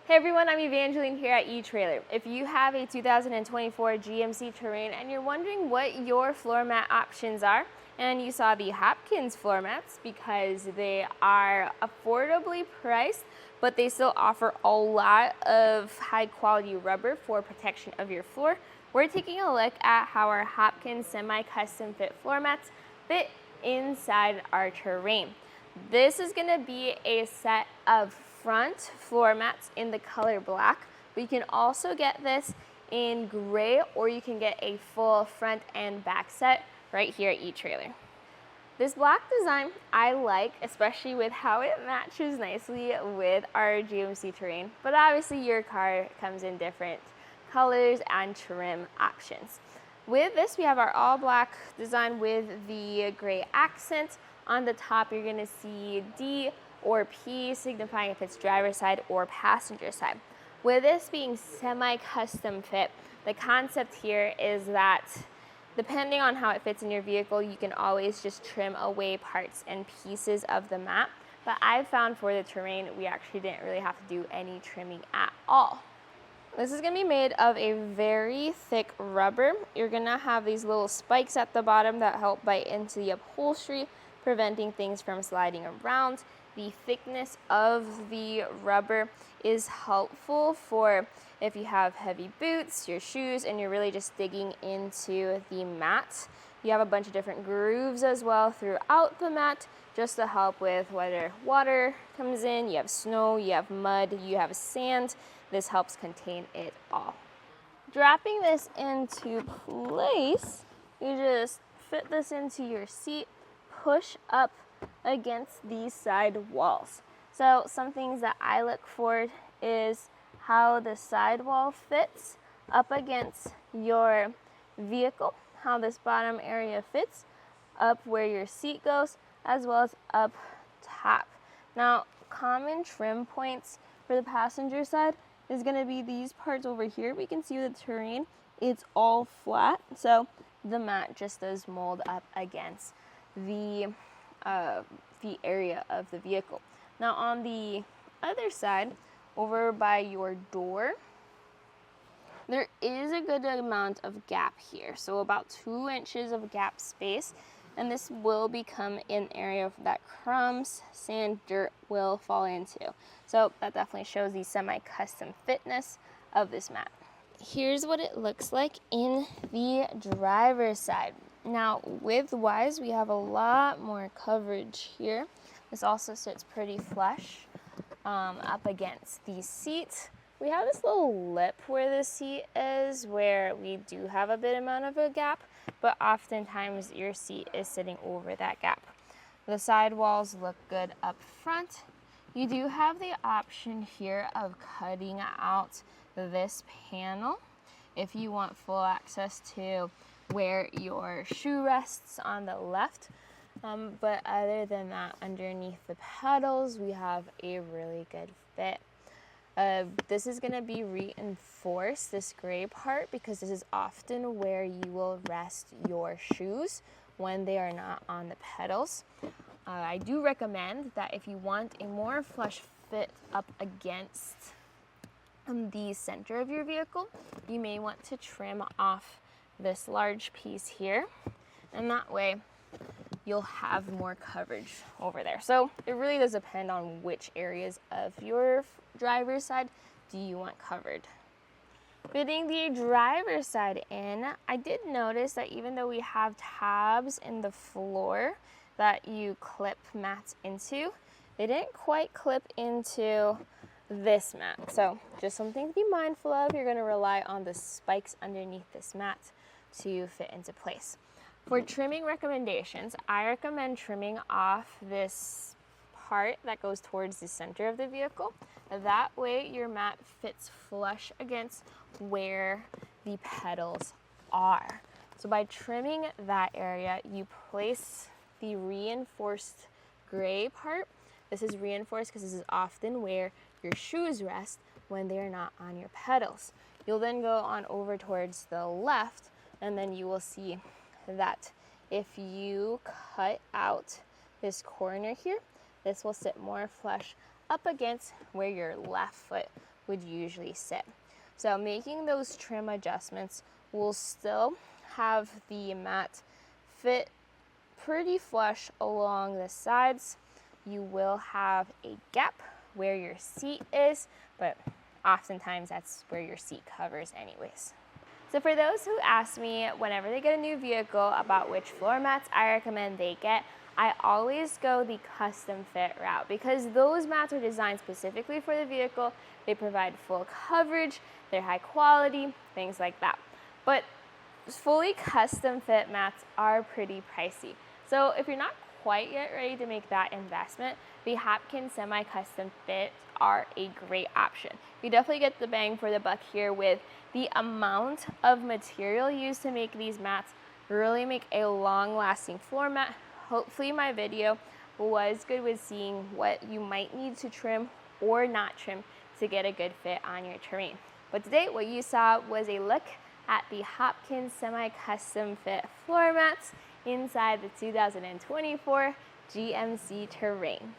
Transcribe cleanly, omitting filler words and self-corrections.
Hey everyone, I'm Evangeline here at eTrailer. If you have a 2024 GMC Terrain and you're wondering what your floor mat options are, and you saw the Hopkins floor mats because they are affordably priced, but they still offer a lot of high quality rubber for protection of your floor, we're taking a look at how our Hopkins semi-custom fit floor mats fit inside our Terrain. This is going to be a set of front floor mats in the color black, but you can also get this in gray, or you can get a full front and back set right here at eTrailer. This black design I like, especially with how it matches nicely with our GMC Terrain, but obviously your car comes in different colors and trim options. With this, we have our all black design with the gray accent. On the top, you're gonna see D or P, signifying if it's driver's side or passenger side. With this being semi-custom fit, the concept here is that depending on how it fits in your vehicle, you can always just trim away parts and pieces of the mat. But I found for the Terrain, we actually didn't really have to do any trimming at all. This is gonna be made of a very thick rubber. You're gonna have these little spikes at the bottom that help bite into the upholstery, preventing things from sliding around. The thickness of the rubber is helpful for if you have heavy boots, your shoes, and you're really just digging into the mat. You have a bunch of different grooves as well throughout the mat, just to help with whether water comes in, you have snow, you have mud, you have sand. This helps contain it all. Dropping this into place, you just fit this into your seat, push up against these side walls. So some things that I look for is how the sidewall fits up against your vehicle, how this bottom area fits up where your seat goes, as well as up top. Now, common trim points for the passenger side is going to be these parts over here. We can see with the Terrain, it's all flat, so the mat just does mold up against the area of the vehicle. Now on the other side, over by your door, there is a good amount of gap here, so about 2 inches of gap space, and this will become an area that crumbs, sand, dirt will fall into. So that definitely shows the semi-custom fitness of this mat. Here's what it looks like in the driver's side. Now, width-wise, we have a lot more coverage here. This also sits pretty flush up against the seat. We have this little lip where the seat is, where we do have a bit amount of a gap, but oftentimes your seat is sitting over that gap. The sidewalls look good up front. You do have the option here of cutting out this panel if you want full access to where your shoe rests on the left. But other than that, underneath the pedals, we have a really good fit. This is going to be reinforced, this gray part, because this is often where you will rest your shoes when they are not on the pedals. I do recommend that if you want a more flush fit up against the center of your vehicle, you may want to trim off this large piece here, and that way you'll have more coverage over there. So it really does depend on which areas of your driver's side do you want covered. Fitting the driver's side in, I did notice that even though we have tabs in the floor that you clip mats into, they didn't quite clip into this mat. So just something to be mindful of. You're going to rely on the spikes underneath this mat to fit into place. For trimming recommendations, I recommend trimming off this part that goes towards the center of the vehicle. That way your mat fits flush against where the pedals are. So by trimming that area, you place the reinforced gray part. This is reinforced because this is often where your shoes rest when they're not on your pedals. You'll then go on over towards the left, and then you will see that if you cut out this corner here, this will sit more flush up against where your left foot would usually sit. So making those trim adjustments will still have the mat fit pretty flush along the sides. You will have a gap where your seat is, but oftentimes that's where your seat covers anyways. So for those who ask me whenever they get a new vehicle about which floor mats I recommend they get, I always go the custom fit route because those mats are designed specifically for the vehicle. They provide full coverage, they're high quality, things like that. But fully custom fit mats are pretty pricey. So if you're not quite yet ready to make that investment, the Hopkins semi-custom fit are a great option. You definitely get the bang for the buck here with the amount of material used to make these mats. Really make a long-lasting floor mat. Hopefully my video was good with seeing what you might need to trim or not trim to get a good fit on your Terrain. But today what you saw was a look at the Hopkins semi-custom fit floor mats inside the 2024 GMC Terrain.